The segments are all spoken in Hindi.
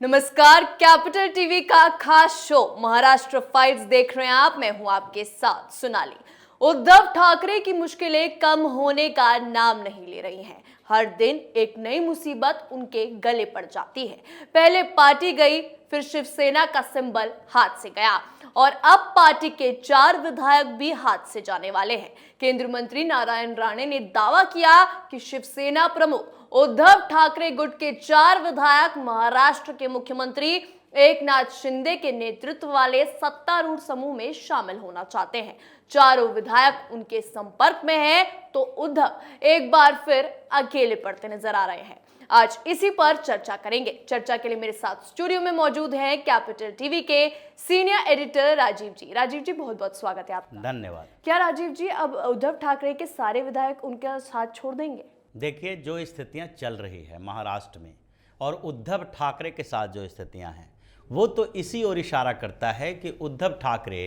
नमस्कार, कैपिटल टीवी का खास शो महाराष्ट्र फाइट्स देख रहे हैं आप। मैं हूं आपके साथ सोनाली। उद्धव ठाकरे की मुश्किलें कम होने का नाम नहीं ले रही हैं। हर दिन एक नई मुसीबत उनके गले पड़ जाती है। पहले पार्टी गई, फिर शिवसेना का सिंबल हाथ से गया और अब पार्टी के 4 विधायक भी हाथ से जाने वाले हैं। केंद्रीय मंत्री नारायण राणे ने दावा किया कि शिवसेना प्रमुख उद्धव ठाकरे गुट के 4 विधायक महाराष्ट्र के मुख्यमंत्री एकनाथ शिंदे के नेतृत्व वाले सत्तारूढ़ समूह में शामिल होना चाहते हैं। चारों विधायक उनके संपर्क में हैं, तो उद्धव एक बार फिर अकेले पड़ते नजर आ रहे हैं। आज इसी पर चर्चा करेंगे। चर्चा के लिए मेरे साथ स्टूडियो में मौजूद हैं कैपिटल टीवी के सीनियर एडिटर राजीव जी। राजीव जी, बहुत बहुत स्वागत है आपका। धन्यवाद। क्या राजीव जी, अब उद्धव ठाकरे के सारे विधायक उनका साथ छोड़ देंगे? देखिए, जो स्थितियां चल रही है महाराष्ट्र में और उद्धव ठाकरे के साथ जो स्थितियां हैं, वो तो इसी ओर इशारा करता है कि उद्धव ठाकरे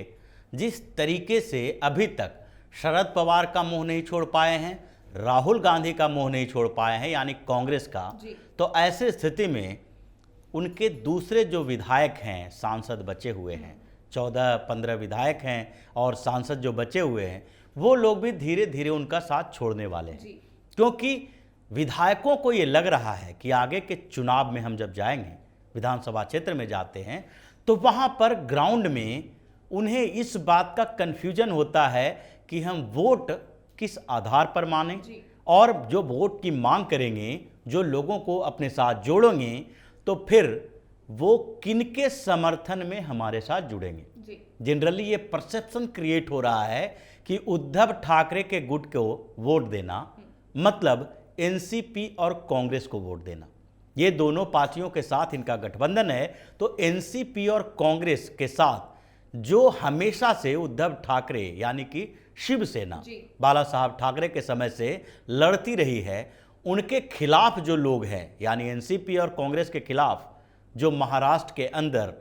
जिस तरीके से अभी तक शरद पवार का मुंह नहीं छोड़ पाए हैं, राहुल गांधी का मुंह नहीं छोड़ पाए हैं, यानी कांग्रेस का, तो ऐसे स्थिति में उनके दूसरे जो विधायक हैं, सांसद बचे हुए हैं, 14-15 विधायक हैं और सांसद जो बचे हुए हैं, वो लोग भी धीरे धीरे उनका साथ छोड़ने वाले हैं। क्योंकि विधायकों को ये लग रहा है कि आगे के चुनाव में हम जब जाएंगे, विधानसभा क्षेत्र में जाते हैं, तो वहाँ पर ग्राउंड में उन्हें इस बात का कन्फ्यूजन होता है कि हम वोट किस आधार पर मानें और जो वोट की मांग करेंगे, जो लोगों को अपने साथ जोड़ेंगे, तो फिर वो किनके समर्थन में हमारे साथ जुड़ेंगे। जनरली ये परसेप्शन क्रिएट हो रहा है कि उद्धव ठाकरे के गुट को वोट देना मतलब एनसीपी और कांग्रेस को वोट देना। ये दोनों पार्टियों के साथ इनका गठबंधन है, तो एनसीपी और कांग्रेस के साथ जो हमेशा से उद्धव ठाकरे यानी कि शिवसेना बाला साहब ठाकरे के समय से लड़ती रही है, उनके खिलाफ जो लोग हैं, यानी एनसीपी और कांग्रेस के खिलाफ जो महाराष्ट्र के अंदर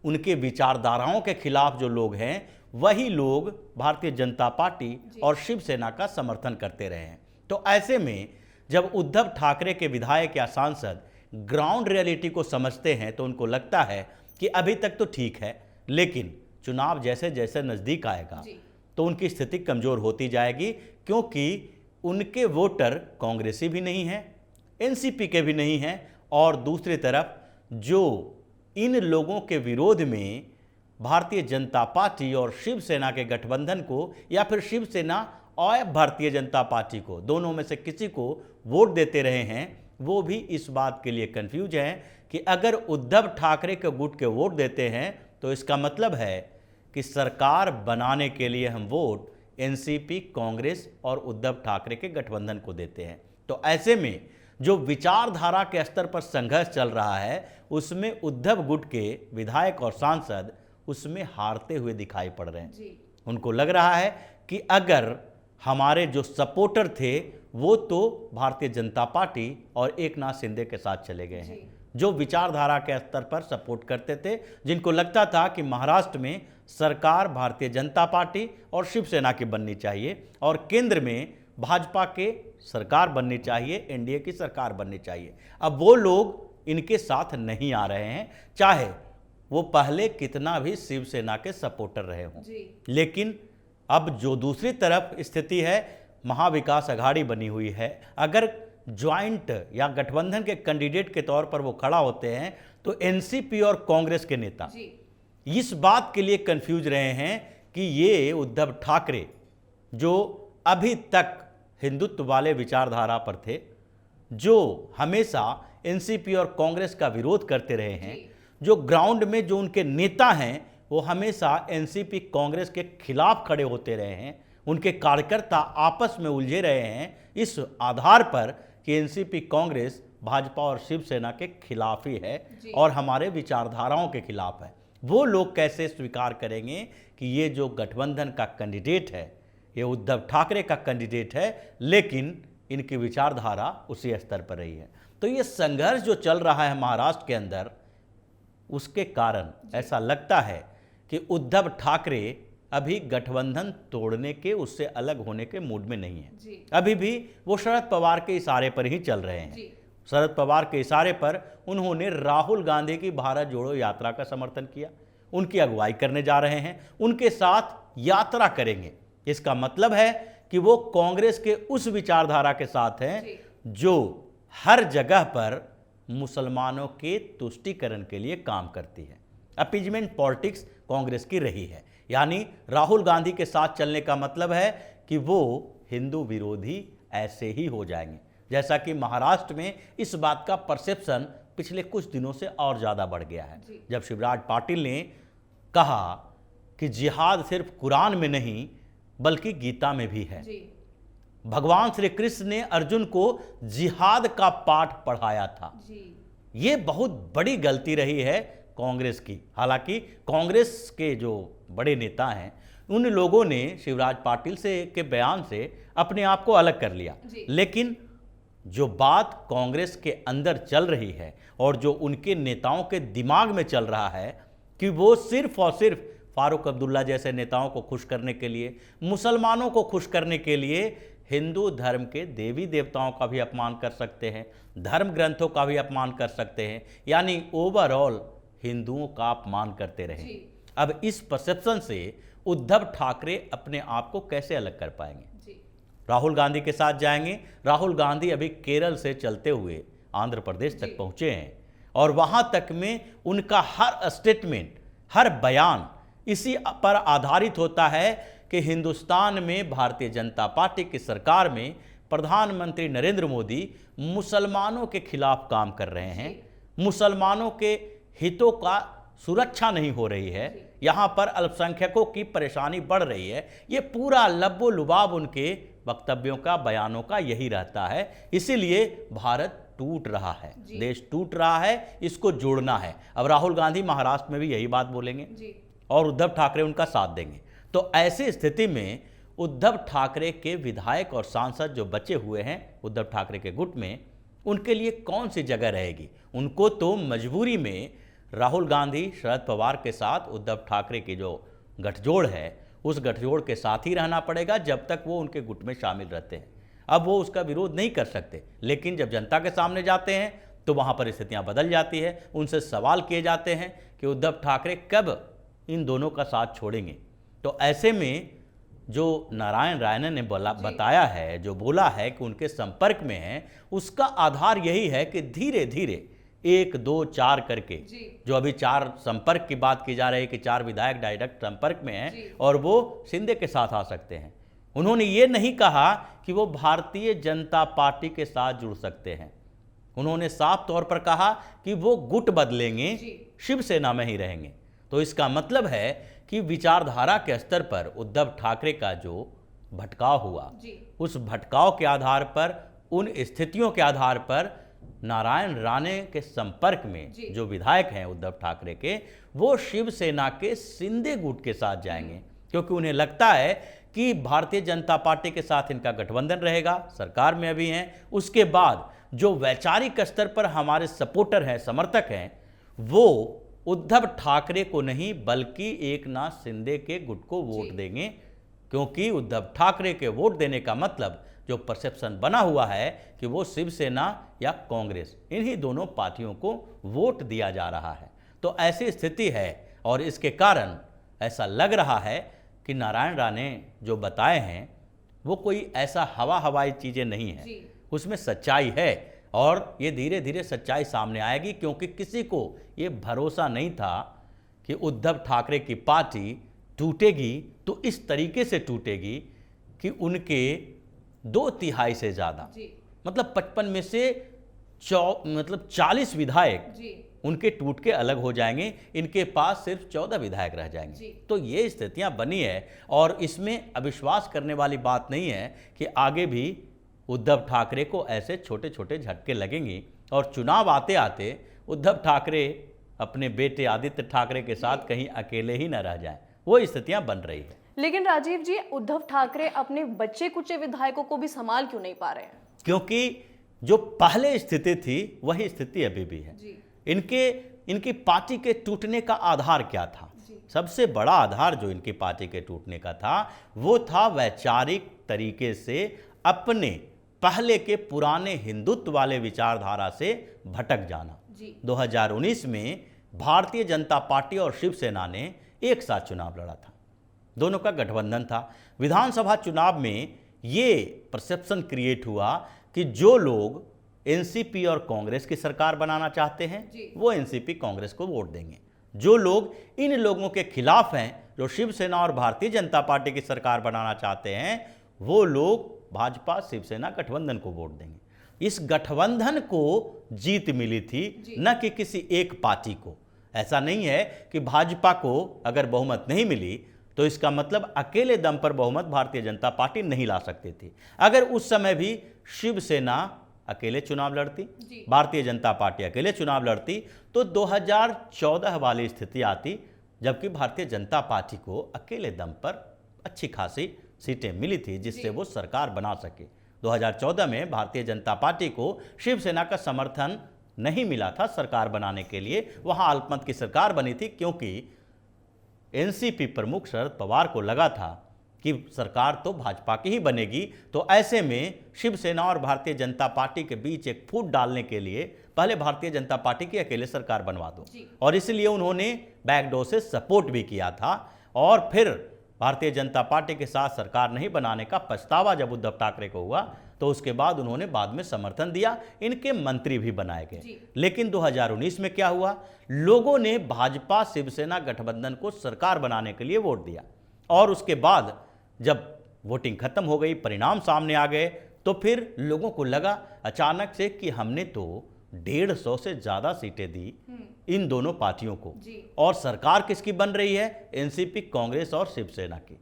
उनके विचारधाराओं के खिलाफ जो लोग हैं, वही लोग भारतीय जनता पार्टी और शिवसेना का समर्थन करते रहे हैं। तो ऐसे में जब उद्धव ठाकरे के विधायक या सांसद ग्राउंड रियलिटी को समझते हैं, तो उनको लगता है कि अभी तक तो ठीक है, लेकिन चुनाव जैसे जैसे नज़दीक आएगा तो उनकी स्थिति कमज़ोर होती जाएगी, क्योंकि उनके वोटर कांग्रेसी भी नहीं हैं, एनसीपी के भी नहीं हैं, और दूसरी तरफ जो इन लोगों के विरोध में भारतीय जनता पार्टी और शिवसेना के गठबंधन को, या फिर शिवसेना और भारतीय जनता पार्टी को, दोनों में से किसी को वोट देते रहे हैं, वो भी इस बात के लिए कंफ्यूज हैं कि अगर उद्धव ठाकरे के गुट के वोट देते हैं तो इसका मतलब है कि सरकार बनाने के लिए हम वोट एनसीपी, कांग्रेस और उद्धव ठाकरे के गठबंधन को देते हैं। तो ऐसे में जो विचारधारा के स्तर पर संघर्ष चल रहा है, उसमें उद्धव गुट के विधायक और सांसद उसमें हारते हुए दिखाई पड़ रहे हैं। उनको लग रहा है कि अगर हमारे जो सपोर्टर थे वो तो भारतीय जनता पार्टी और एकनाथ शिंदे के साथ चले गए हैं, जो विचारधारा के स्तर पर सपोर्ट करते थे, जिनको लगता था कि महाराष्ट्र में सरकार भारतीय जनता पार्टी और शिवसेना की बननी चाहिए और केंद्र में भाजपा के सरकार बननी चाहिए, एनडीए की सरकार बननी चाहिए। अब वो लोग इनके साथ नहीं आ रहे हैं, चाहे वो पहले कितना भी शिवसेना के सपोर्टर रहे हों। लेकिन अब जो दूसरी तरफ स्थिति है, महाविकास अघाड़ी बनी हुई है, अगर ज्वाइंट या गठबंधन के कैंडिडेट के तौर पर वो खड़ा होते हैं, तो एनसीपी और कांग्रेस के नेता इस बात के लिए कंफ्यूज रहे हैं कि ये उद्धव ठाकरे जो अभी तक हिंदुत्व वाले विचारधारा पर थे, जो हमेशा एनसीपी और कांग्रेस का विरोध करते रहे हैं, जो ग्राउंड में जो उनके नेता हैं वो हमेशा एनसीपी कांग्रेस के खिलाफ खड़े होते रहे हैं, उनके कार्यकर्ता आपस में उलझे रहे हैं इस आधार पर कि एनसीपी कांग्रेस भाजपा और शिवसेना के खिलाफ ही है और हमारे विचारधाराओं के खिलाफ है। वो लोग कैसे स्वीकार करेंगे कि ये जो गठबंधन का कैंडिडेट है, ये उद्धव ठाकरे का कैंडिडेट है, लेकिन इनकी विचारधारा उसी स्तर पर रही है। तो ये संघर्ष जो चल रहा है महाराष्ट्र के अंदर, उसके कारण ऐसा लगता है कि उद्धव ठाकरे अभी गठबंधन तोड़ने के, उससे अलग होने के मूड में नहीं है। अभी भी वो शरद पवार के इशारे पर ही चल रहे हैं। शरद पवार के इशारे पर उन्होंने राहुल गांधी की भारत जोड़ो यात्रा का समर्थन किया, उनकी अगुवाई करने जा रहे हैं, उनके साथ यात्रा करेंगे। इसका मतलब है कि वो कांग्रेस के उस विचारधारा के साथ हैं जो हर जगह पर मुसलमानों के तुष्टीकरण के लिए काम करती है। अपीजमेंट पॉलिटिक्स कांग्रेस की रही है, यानी राहुल गांधी के साथ चलने का मतलब है कि वो हिंदू विरोधी ऐसे ही हो जाएंगे। जैसा कि महाराष्ट्र में इस बात का परसेप्शन पिछले कुछ दिनों से और ज़्यादा बढ़ गया है, जब शिवराज पाटिल ने कहा कि जिहाद सिर्फ कुरान में नहीं बल्कि गीता में भी है। भगवान श्री कृष्ण ने अर्जुन को जिहाद का पाठ पढ़ाया था। ये बहुत बड़ी गलती रही है कांग्रेस की। हालांकि कांग्रेस के जो बड़े नेता हैं उन लोगों ने शिवराज पाटिल के बयान से अपने आप को अलग कर लिया, लेकिन जो बात कांग्रेस के अंदर चल रही है और जो उनके नेताओं के दिमाग में चल रहा है कि वो सिर्फ और सिर्फ फारूक अब्दुल्ला जैसे नेताओं को खुश करने के लिए, मुसलमानों को खुश करने के लिए हिंदू धर्म के देवी देवताओं का भी अपमान कर सकते हैं, धर्म ग्रंथों का भी अपमान कर सकते हैं, यानी ओवरऑल हिंदुओं का अपमान करते रहे। अब इस परसेप्शन से उद्धव ठाकरे अपने आप को कैसे अलग कर पाएंगे? राहुल गांधी के साथ जाएंगे। राहुल गांधी अभी केरल से चलते हुए आंध्र प्रदेश तक पहुंचे हैं और वहां तक में उनका हर स्टेटमेंट, हर बयान इसी पर आधारित होता है कि हिंदुस्तान में भारतीय जनता पार्टी की सरकार में प्रधानमंत्री नरेंद्र मोदी मुसलमानों के खिलाफ काम कर रहे हैं, मुसलमानों के हितों का सुरक्षा नहीं हो रही है, यहाँ पर अल्पसंख्यकों की परेशानी बढ़ रही है। ये पूरा लब्बो लुबाब उनके वक्तव्यों का, बयानों का यही रहता है। इसीलिए भारत टूट रहा है, देश टूट रहा है, इसको जोड़ना है। अब राहुल गांधी महाराष्ट्र में भी यही बात बोलेंगे और उद्धव ठाकरे उनका साथ देंगे। तो ऐसी स्थिति में उद्धव ठाकरे के विधायक और सांसद जो बचे हुए हैं उद्धव ठाकरे के गुट में, उनके लिए कौन सी जगह रहेगी? उनको तो मजबूरी में राहुल गांधी, शरद पवार के साथ उद्धव ठाकरे की जो गठजोड़ है उस गठजोड़ के साथ ही रहना पड़ेगा जब तक वो उनके गुट में शामिल रहते हैं। अब वो उसका विरोध नहीं कर सकते, लेकिन जब जनता के सामने जाते हैं तो वहाँ पर स्थितियाँ बदल जाती है। उनसे सवाल किए जाते हैं कि उद्धव ठाकरे कब इन दोनों का साथ छोड़ेंगे। तो ऐसे में जो नारायण राणे ने बताया है, जो बोला है कि उनके संपर्क में है, उसका आधार यही है कि धीरे धीरे 1, 2, 4 करके, जो अभी 4 संपर्क की बात की जा रही है कि 4 विधायक डायरेक्ट संपर्क में हैं और वो शिंदे के साथ आ सकते हैं। उन्होंने ये नहीं कहा कि वो भारतीय जनता पार्टी के साथ जुड़ सकते हैं। उन्होंने साफ तौर पर कहा कि वो गुट बदलेंगे, शिवसेना में ही रहेंगे। तो इसका मतलब है कि विचारधारा के स्तर पर उद्धव ठाकरे का जो भटकाव हुआ, उस भटकाव के आधार पर, उन स्थितियों के आधार पर नारायण राणे के संपर्क में जो विधायक हैं उद्धव ठाकरे के, वो शिवसेना के शिंदे गुट के साथ जाएंगे, क्योंकि उन्हें लगता है कि भारतीय जनता पार्टी के साथ इनका गठबंधन रहेगा, सरकार में अभी हैं। उसके बाद जो वैचारिक स्तर पर हमारे सपोर्टर हैं, समर्थक हैं, वो उद्धव ठाकरे को नहीं बल्कि एकनाथ शिंदे के गुट को वोट देंगे, क्योंकि उद्धव ठाकरे के वोट देने का मतलब जो परसेप्शन बना हुआ है कि वो शिवसेना या कांग्रेस, इन्हीं दोनों पार्टियों को वोट दिया जा रहा है। तो ऐसी स्थिति है और इसके कारण ऐसा लग रहा है कि नारायण राणे जो बताए हैं वो कोई ऐसा हवाई चीज़ें नहीं है, उसमें सच्चाई है और ये धीरे धीरे सच्चाई सामने आएगी, क्योंकि किसी को ये भरोसा नहीं था कि उद्धव ठाकरे की पार्टी टूटेगी तो इस तरीके से टूटेगी कि उनके 2/3 से ज़्यादा, मतलब 55 में से 40 विधायक उनके टूट के अलग हो जाएंगे, इनके पास सिर्फ 14 विधायक रह जाएंगे। तो ये स्थितियां बनी है और इसमें अविश्वास करने वाली बात नहीं है कि आगे भी उद्धव ठाकरे को ऐसे छोटे छोटे झटके लगेंगी और चुनाव आते आते उद्धव ठाकरे अपने बेटे आदित्य ठाकरे के साथ कहीं अकेले ही न रह जाएं। वो स्थितियां बन रही है। लेकिन राजीव जी, उद्धव ठाकरे अपने बच्चे कुचे विधायकों को भी संभाल क्यों नहीं पा रहे हैं? क्योंकि जो पहले स्थिति थी वही स्थिति अभी भी है। इनकी पार्टी के टूटने का आधार क्या था? सबसे बड़ा आधार जो इनकी पार्टी के टूटने का था वो था वैचारिक तरीके से अपने पहले के पुराने हिंदुत्व वाले विचारधारा से भटक जाना। 2019 में भारतीय जनता पार्टी और शिवसेना ने एक साथ चुनाव लड़ा था, दोनों का गठबंधन था। विधानसभा चुनाव में ये परसेप्शन क्रिएट हुआ कि जो लोग एनसीपी और कांग्रेस की सरकार बनाना चाहते हैं वो एनसीपी कांग्रेस को वोट देंगे, जो लोग इन लोगों के खिलाफ हैं, जो शिवसेना और भारतीय जनता पार्टी की सरकार बनाना चाहते हैं, वो लोग भाजपा शिवसेना गठबंधन को वोट देंगे। इस गठबंधन को जीत मिली थी, न कि किसी एक पार्टी को। ऐसा नहीं है कि भाजपा को अगर बहुमत नहीं मिली तो इसका मतलब अकेले दम पर बहुमत भारतीय जनता पार्टी नहीं ला सकती थी। अगर उस समय भी शिवसेना अकेले चुनाव लड़ती, भारतीय जनता पार्टी अकेले चुनाव लड़ती, तो 2014 वाली स्थिति आती, जबकि भारतीय जनता पार्टी को अकेले दम पर अच्छी खासी सीटें मिली थी जिससे वो सरकार बना सके। 2014 में भारतीय जनता पार्टी को शिवसेना का समर्थन नहीं मिला था सरकार बनाने के लिए, वहां अल्पमत की सरकार बनी थी, क्योंकि एनसीपी प्रमुख शरद पवार को लगा था कि सरकार तो भाजपा की ही बनेगी, तो ऐसे में शिवसेना और भारतीय जनता पार्टी के बीच एक फूट डालने के लिए पहले भारतीय जनता पार्टी की अकेले सरकार बनवा दो, और इसलिए उन्होंने बैकडोर से सपोर्ट भी किया था। और फिर भारतीय जनता पार्टी के साथ सरकार नहीं बनाने का पछतावा जब उद्धव ठाकरे को हुआ तो उसके बाद उन्होंने बाद में समर्थन दिया, इनके मंत्री भी बनाए गए। लेकिन 2019 में क्या हुआ, लोगों ने भाजपा शिवसेना गठबंधन को सरकार बनाने के लिए वोट दिया, और उसके बाद जब वोटिंग खत्म हो गई, परिणाम सामने आ गए, तो फिर लोगों को लगा अचानक से कि हमने तो 150 से ज्यादा सीटें दी इन दोनों पार्टियों को, और सरकार किसकी बन रही है, एनसीपी कांग्रेस और शिवसेना की।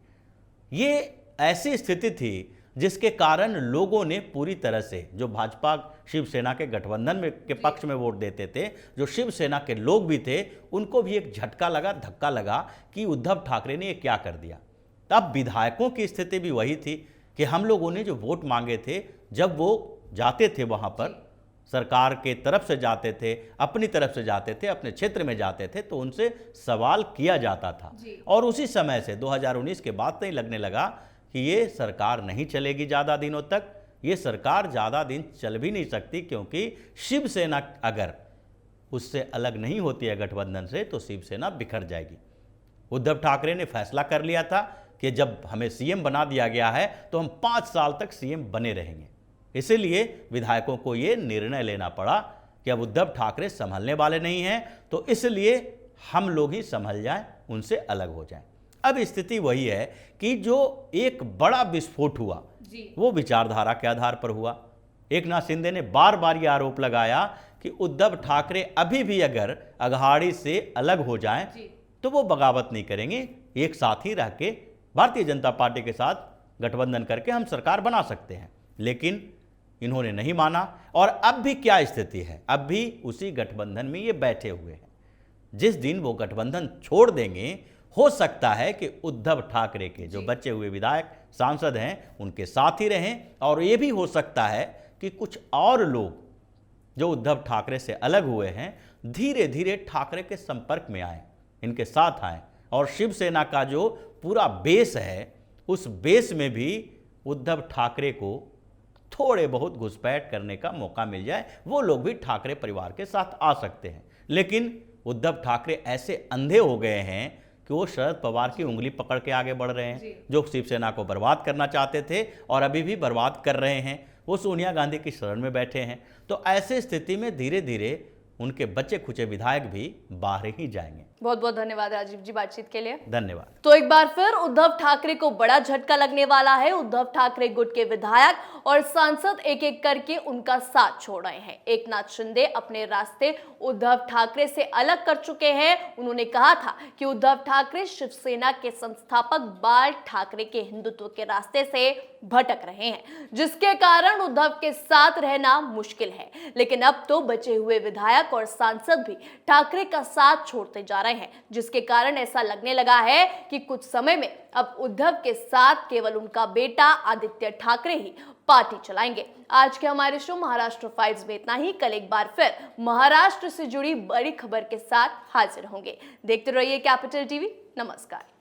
ये ऐसी स्थिति थी जिसके कारण लोगों ने पूरी तरह से, जो भाजपा शिवसेना के गठबंधन में के पक्ष में वोट देते थे, जो शिवसेना के लोग भी थे, उनको भी एक झटका लगा, धक्का लगा कि उद्धव ठाकरे ने ये क्या कर दिया। तब विधायकों की स्थिति भी वही थी कि हम लोगों ने जो वोट मांगे थे, जब वो जाते थे वहां पर, सरकार के तरफ से जाते थे, अपनी तरफ से जाते थे, अपने क्षेत्र में जाते थे, तो उनसे सवाल किया जाता था। और उसी समय से 2019 के बाद नहीं लगने लगा कि ये सरकार नहीं चलेगी ज़्यादा दिनों तक, ये सरकार ज़्यादा दिन चल भी नहीं सकती, क्योंकि शिवसेना अगर उससे अलग नहीं होती है गठबंधन से, तो शिवसेना बिखर जाएगी। उद्धव ठाकरे ने फैसला कर लिया था कि जब हमें सीएम बना दिया गया है तो हम 5 साल तक सीएम बने रहेंगे। इसीलिए विधायकों को ये निर्णय लेना पड़ा कि अब उद्धव ठाकरे संभलने वाले नहीं हैं, तो इसलिए हम लोग ही संभल जाएं, उनसे अलग हो जाएं। अब स्थिति वही है कि जो एक बड़ा विस्फोट हुआ वो विचारधारा के आधार पर हुआ। एकनाथ शिंदे ने बार बार ये आरोप लगाया कि उद्धव ठाकरे अभी भी अगर अघाड़ी से अलग हो जाएं तो वो बगावत नहीं करेंगे, एक साथ ही रह के भारतीय जनता पार्टी के साथ गठबंधन करके हम सरकार बना सकते हैं। लेकिन इन्होंने नहीं माना, और अब भी क्या स्थिति है, अब भी उसी गठबंधन में ये बैठे हुए हैं। जिस दिन वो गठबंधन छोड़ देंगे, हो सकता है कि उद्धव ठाकरे के जो बचे हुए विधायक सांसद हैं उनके साथ ही रहें, और ये भी हो सकता है कि कुछ और लोग जो उद्धव ठाकरे से अलग हुए हैं धीरे धीरे ठाकरे के संपर्क में आए, इनके साथ आए, और शिवसेना का जो पूरा बेस है उस बेस में भी उद्धव ठाकरे को थोड़े बहुत घुसपैठ करने का मौका मिल जाए, वो लोग भी ठाकरे परिवार के साथ आ सकते हैं। लेकिन उद्धव ठाकरे ऐसे अंधे हो गए हैं कि वो शरद पवार की उंगली पकड़ के आगे बढ़ रहे हैं, जो शिवसेना को बर्बाद करना चाहते थे और अभी भी बर्बाद कर रहे हैं। वो सोनिया गांधी की शरण में बैठे हैं, तो ऐसे स्थिति में धीरे धीरे उनके बचे खुचे विधायक भी बाहर ही जाएंगे। बहुत बहुत धन्यवाद राजीव जी बातचीत के लिए। धन्यवाद। तो एक बार फिर उद्धव ठाकरे को बड़ा झटका लगने वाला है। उद्धव ठाकरे गुट के विधायक और सांसद एक एक करके उनका साथ छोड़ रहे हैं। एकनाथ शिंदे अपने रास्ते उद्धव ठाकरे से अलग कर चुके हैं। उन्होंने कहा था कि उद्धव ठाकरे शिवसेना के संस्थापक बाल ठाकरे के हिंदुत्व के रास्ते से भटक रहे हैं, जिसके कारण उद्धव के साथ रहना मुश्किल है। लेकिन अब तो बचे हुए विधायक और सांसद भी ठाकरे का साथ छोड़ते जा रहे हैं, जिसके कारण ऐसा लगने लगा है कि कुछ समय में अब उद्धव के साथ केवल उनका बेटा आदित्य ठाकरे ही पार्टी चलाएंगे। आज के हमारे शो महाराष्ट्र 5 में इतना ही। कल एक बार फिर महाराष्ट्र से जुड़ी बड़ी खबर के साथ हाजिर होंगे। देखते रहिए कैपिटल टीवी। नमस्कार।